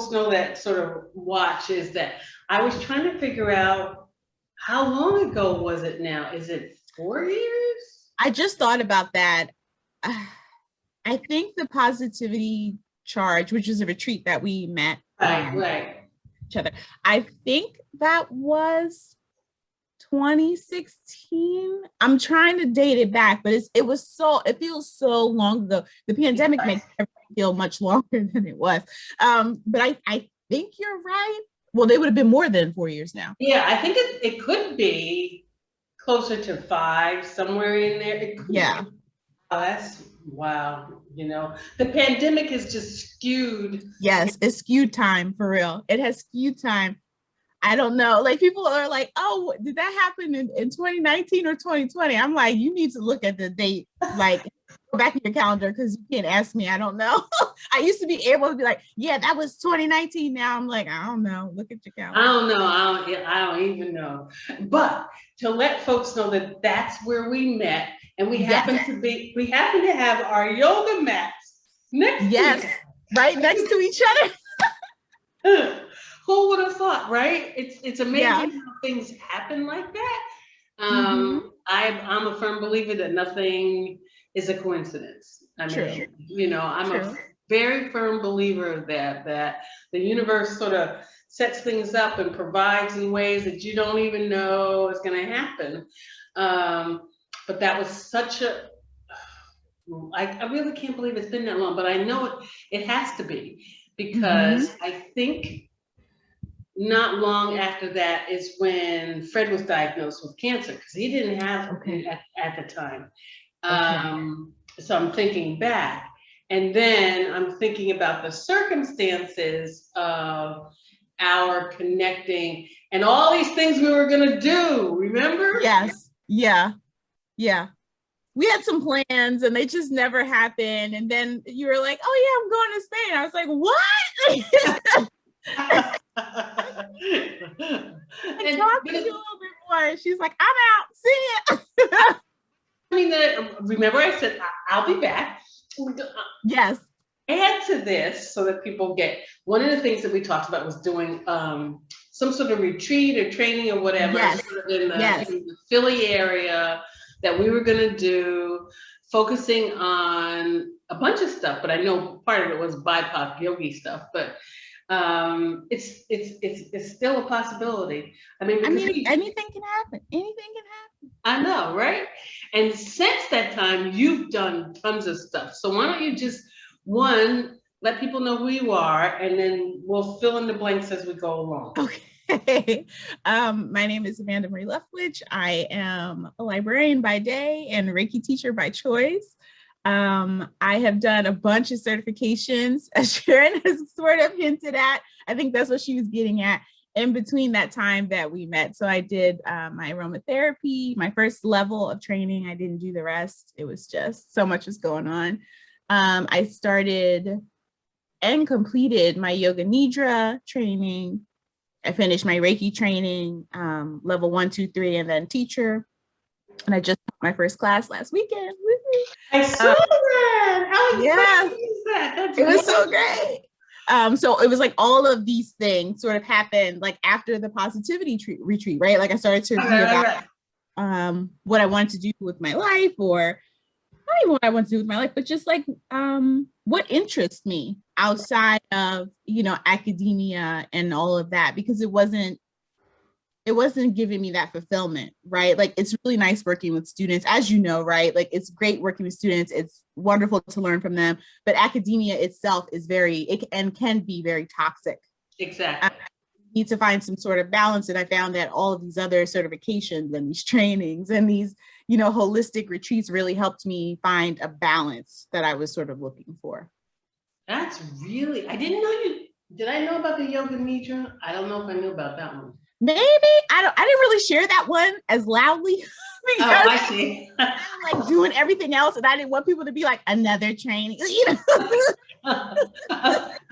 folks know that sort of watch is that I was trying to figure out how long ago was it now? Is it 4 years? I just thought about that. I think the positivity charge, which is a retreat that we met Right. each other, I think that was 2016. I'm trying to date it back, but it feels so long ago. The pandemic makes everything feel much longer than it was. But I think you're right. Well, they would have been more than 4 years now. Yeah, I think it could be closer to 5, somewhere in there. It could Yeah. be. Oh, that's wow. The pandemic has just skewed. Yes, it's skewed time for real. It has skewed time. I don't know. Like people are like, oh, did that happen in 2019 or 2020? I'm like, you need to look at the date, like go back in your calendar because you can't ask me. I don't know. I used to be able to be like, yeah, that was 2019. Now I'm like, I don't know. Look at your calendar. I don't know. I don't even know. But to let folks know that that's where we met, and we happen to have our yoga mats next to right next to each other. Who would have thought, right? It's amazing how things happen like that. I'm a firm believer that nothing is a coincidence. I mean, I'm a very firm believer of that the universe sort of sets things up and provides in ways that you don't even know is going to happen. But that was such I really can't believe it's been that long, but I know it has to be, because I think not long after that is when Fred was diagnosed with cancer, because he didn't have it at the time. So I'm thinking back, and then I'm thinking about the circumstances of our connecting and all these things we were going to do. Remember? Yes. Yeah. We had some plans and they just never happened. And then you were like, oh yeah, I'm going to Spain. I was like, what? And talk to you a little bit more. She's like, I'm out. See ya. I mean, remember I said, I'll be back. Yes. Add to this so that people get, one of the things that we talked about was doing some sort of retreat or training or whatever in the Philly area that we were going to do, focusing on a bunch of stuff, but I know part of it was BIPOC yogi stuff, but it's still a possibility. I mean, anything can happen. Anything can happen. I know, right? And since that time, you've done tons of stuff. So why don't you just, let people know who you are, and then we'll fill in the blanks as we go along. Okay. My name is Amanda Marie Leftwich. I am a librarian by day and a Reiki teacher by choice. I have done a bunch of certifications, as Sharon has sort of hinted at. I think that's what she was getting at in between that time that we met. So I did my aromatherapy, my first level of training. I didn't do the rest. It was just so much was going on. I started and completed my yoga nidra training. I finished my Reiki training, level 1, 2, 3, and then teacher. And I just took my first class last weekend. I saw that. How exciting is that? It was so great. So it was like all of these things sort of happened like after the positivity retreat, right? Like I started to read about what I wanted to do with my life, or not even what I want to do with my life, but just like what interests me outside of, academia and all of that, because it wasn't giving me that fulfillment, right? Like it's really nice working with students, as you know, right? Like it's great working with students. It's wonderful to learn from them, but academia itself is can be very toxic. Exactly. Need to find some sort of balance. And I found that all of these other certifications and these trainings and these, holistic retreats really helped me find a balance that I was sort of looking for. That's really, I didn't know did I know about the yoga nidra? I don't know if I knew about that one. Maybe I didn't really share that one as loudly. I see. I'm like doing everything else, and I didn't want people to be like another training. I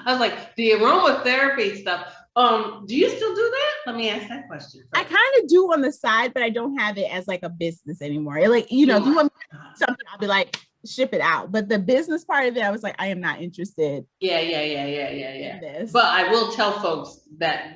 was like, the aromatherapy stuff. Do you still do that? Let me ask that question first. I kind of do on the side, but I don't have it as like a business anymore. Like, if you want something, I'll be like, ship it out. But the business part of it, I was like, I am not interested. Yeah. In this. But I will tell folks that,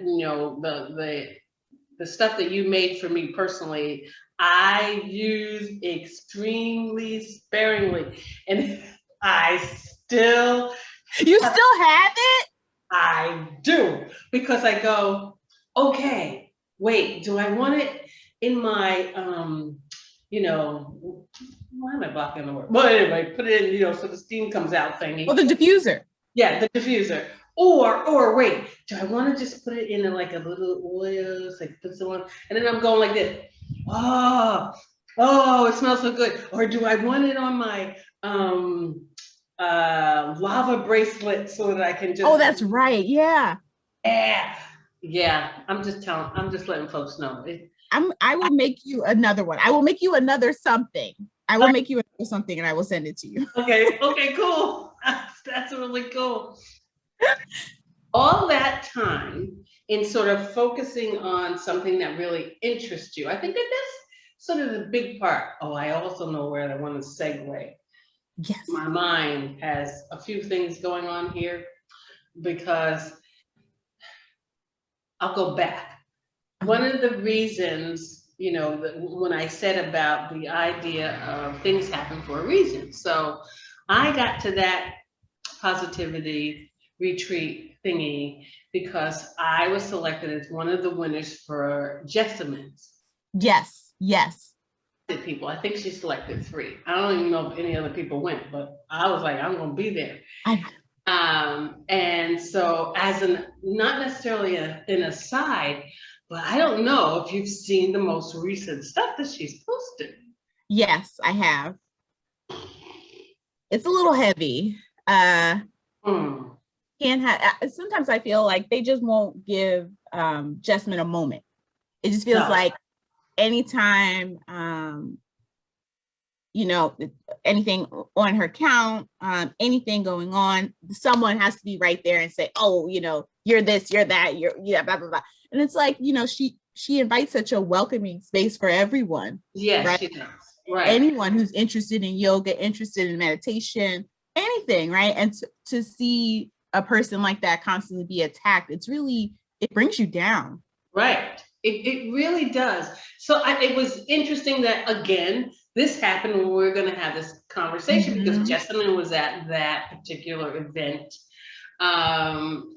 the stuff that you made for me personally, I use extremely sparingly. And I still You still have it? I do, because I go, okay, wait, do I want it in my, why am I blocking the word? Well, anyway, put it in, so the steam comes out thingy. Oh, the diffuser. Yeah, the diffuser. Or wait, do I want to just put it in like a little oil, like put some on, and then I'm going like this. Oh, it smells so good. Or do I want it on my lava bracelet so that I can just. Oh, that's right. Yeah. Yeah. I'm just letting folks know. I will make you another one. I will make you another something. I will make you another something and I will send it to you. Okay, cool. That's really cool. All that time in sort of focusing on something that really interests you. I think that's sort of the big part. Oh, I also know where I want to segue. Yes. My mind has a few things going on here, because I'll go back. One of the reasons, when I said about the idea of things happen for a reason. So I got to that positivity retreat thingy because I was selected as one of the winners for Jessamines. Yes. People, I think she selected 3. I don't even know if any other people went, but I was like, I'm gonna be there. And so not necessarily an aside, but I don't know if you've seen the most recent stuff that she's posted. Yes, I have. It's a little heavy. Sometimes I feel like they just won't give Jessamine a moment. It just feels like anytime anything on her account, anything going on, someone has to be right there and say, oh, you're this, you're that, blah blah blah. And it's like, she invites such a welcoming space for everyone. Yes, right? She does. Right. Anyone who's interested in yoga, interested in meditation, anything, right? And to see a person like that constantly be attacked, it brings you down. Right. It really does. So it was interesting that, again, this happened when we were going to have this conversation, because Jessamine was at that particular event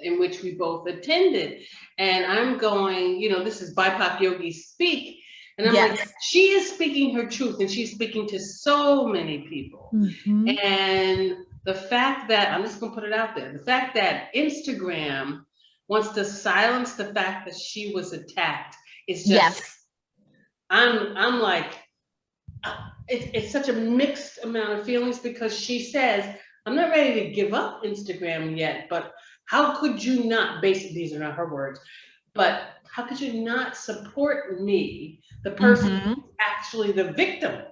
in which we both attended. And I'm going, this is BIPOC Yogi Speak. And I'm like, she is speaking her truth, and she's speaking to so many people. And the fact that, I'm just going to put it out there, the fact that Instagram wants to silence the fact that she was attacked is just, I'm like, it's such a mixed amount of feelings, because she says, I'm not ready to give up Instagram yet, but how could you not, basically, these are not her words, but how could you not support me, the person who's actually the victim?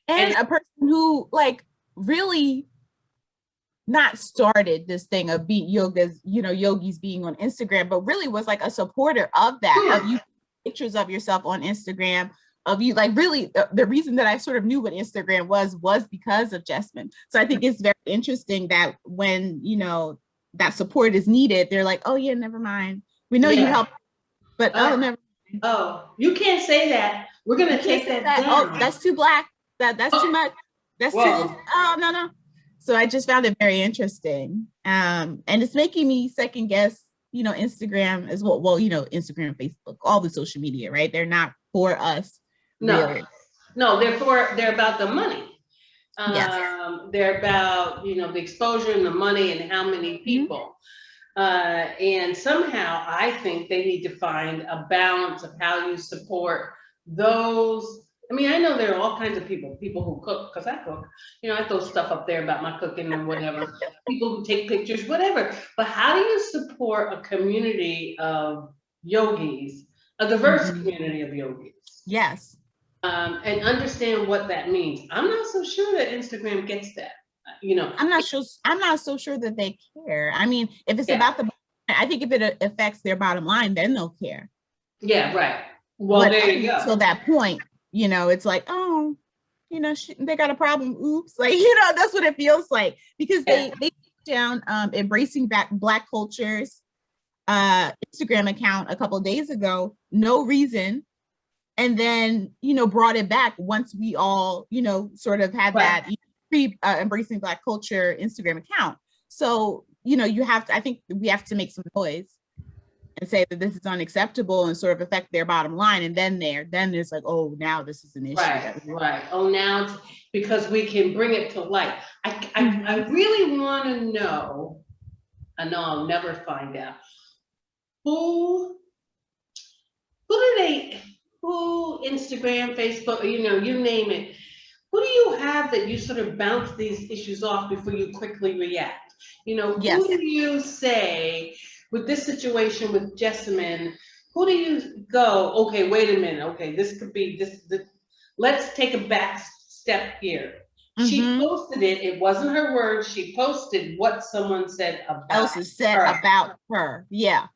And a person who really not started this thing of being yogis being on Instagram, but really was like a supporter of that, of you pictures of yourself on Instagram, of you, really the reason that I sort of knew what Instagram was because of Jessamine. So I think it's very interesting that when, that support is needed, they're like, oh yeah, never mind. We know you helped, but never mind. Oh, you can't say that. We're going to take that down. Oh, that's too black. That's too much. That's too this. Oh, no. So I just found it very interesting. And it's making me second guess, Instagram as well. Well, Instagram, Facebook, all the social media, right? They're not for us. No, really. No, they're about the money. They're about, the exposure and the money and how many people. And somehow I think they need to find a balance of how you support those. I mean, I know there are all kinds of people who cook, because I cook, I throw stuff up there about my cooking and whatever, people who take pictures, whatever. But how do you support a community of yogis, a diverse community of yogis? Yes. And understand what that means. I'm not so sure that Instagram gets that. I'm not so sure that they care. I mean, if it's about I think if it affects their bottom line, then they'll care. Yeah, right. Well, there you go. Until that point, it's like, oh, they got a problem. Oops. Like, that's what it feels like, because they down embracing Black cultures Instagram account a couple of days ago, no reason, and then brought it back once we all sort of had that pre embracing Black culture Instagram account. So I think we have to make some noise and say that this is unacceptable and sort of affect their bottom line, and then there's like, oh, now this is an issue. Right. Oh, now it's because we can bring it to light. I really want to know. I know I'll never find out who Instagram, Facebook, you name it. Who do you have that you sort of bounce these issues off before you quickly react? Who do you say with this situation with Jessamine? Who do you go, okay, wait a minute, okay, this could be this let's take a back step here. She posted it. It wasn't her words. She posted what someone said about her. Yeah.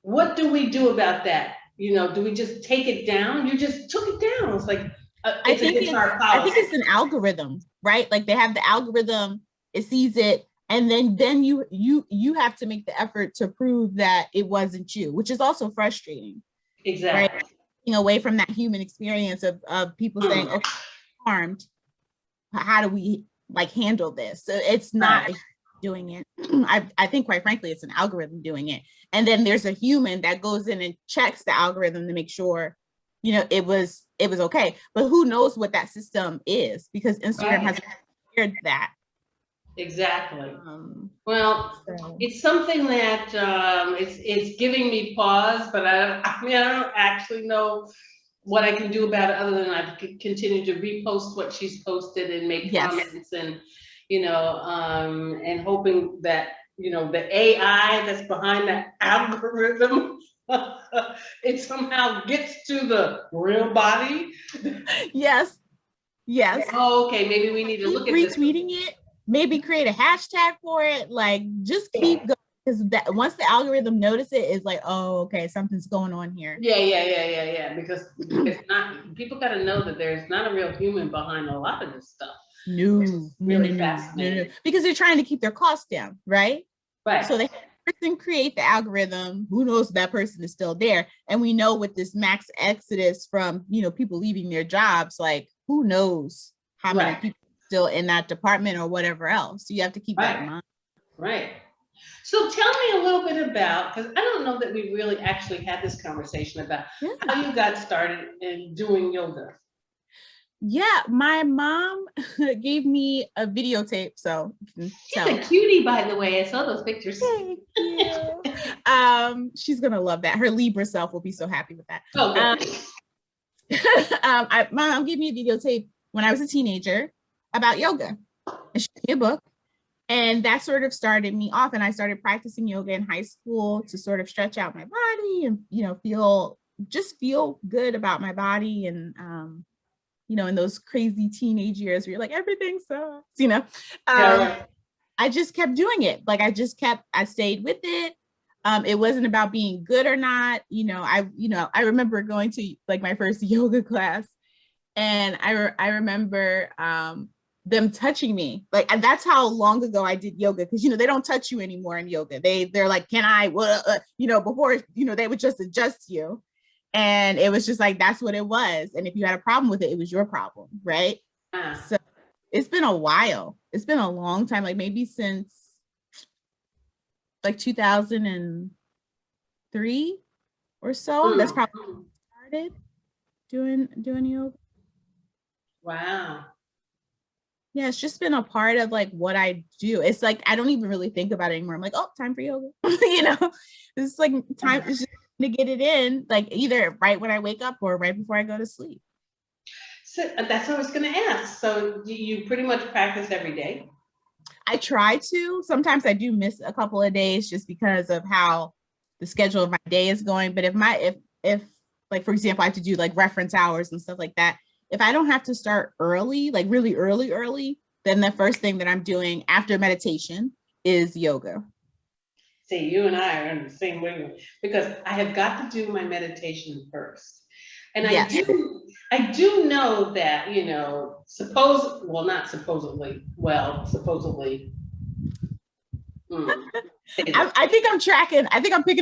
What do we do about that? Do we just take it down? You just took it down. It's like I think it's an algorithm, right? Like they have the algorithm, it sees it, and then you have to make the effort to prove that it wasn't you, which is also frustrating. Exactly. Right? Away from that human experience of people saying, okay, harmed. How do we handle this? So it's not doing it. I think, quite frankly, it's an algorithm doing it. And then there's a human that goes in and checks the algorithm to make sure, it was okay. But who knows what that system is, because Instagram hasn't shared that. Exactly. It's something that it's giving me pause, but I don't actually know what I can do about it other than I continue to repost what she's posted and make comments and, and hoping that, the AI that's behind that algorithm, it somehow gets to the real body. Yes. Oh, okay. Maybe we need to look at this. Retweeting it, maybe create a hashtag for it. Like, just keep going. Because that once the algorithm notices it, it's like, oh, okay, something's going on here. Yeah. Because it's not. People got to know that there's not a real human behind a lot of this stuff. No, fascinating. Because they're trying to keep their costs down, right? Right. So they person create the algorithm. Who knows if that person is still there? And we know with this max exodus from people leaving their jobs, like who knows how many people are still in that department or whatever else. So you have to keep that in mind. Right. So tell me a little bit about, because I don't know that we really actually had this conversation about how you got started in doing yoga. Yeah, my mom gave me a videotape, so she's a cutie, by the way. I saw those pictures. Thank you. She's gonna love that. Her Libra self will be so happy with that. Oh, good. My mom gave me a videotape when I was a teenager about yoga, and she gave me a book. And that sort of started me off, and I started practicing yoga in high school to sort of stretch out my body and, feel good about my body. And, in those crazy teenage years where you're like, everything sucks, I just kept doing it. Like, I stayed with it. It wasn't about being good or not. I remember going to like my first yoga class, and I remember, them touching me. Like, and that's how long ago I did yoga, because they don't touch you anymore in yoga. They're like, can I before they would just adjust you, and it was just like, that's what it was. And if you had a problem with it, it was your problem, right? So it's been a while. It's been a long time, like maybe since like 2003 or so. That's probably when I started doing yoga. Wow. Yeah, it's just been a part of like what I do. It's like I don't even really think about it anymore. I'm like, oh, time for yoga. It's like time is just to get it in, like either right when I wake up or right before I go to sleep. So that's what I was going to ask. So do you pretty much practice every day? I try to. Sometimes I do miss a couple of days just because of how the schedule of my day is going. But if like, for example, I have to do like reference hours and stuff like that, if I don't have to start early, like really early, then the first thing that I'm doing after meditation is yoga. See, you and I are in the same way, because I have got to do my meditation first. And yes. I do know that, you know, not supposedly, supposedly. I think I'm tracking. I think I'm picking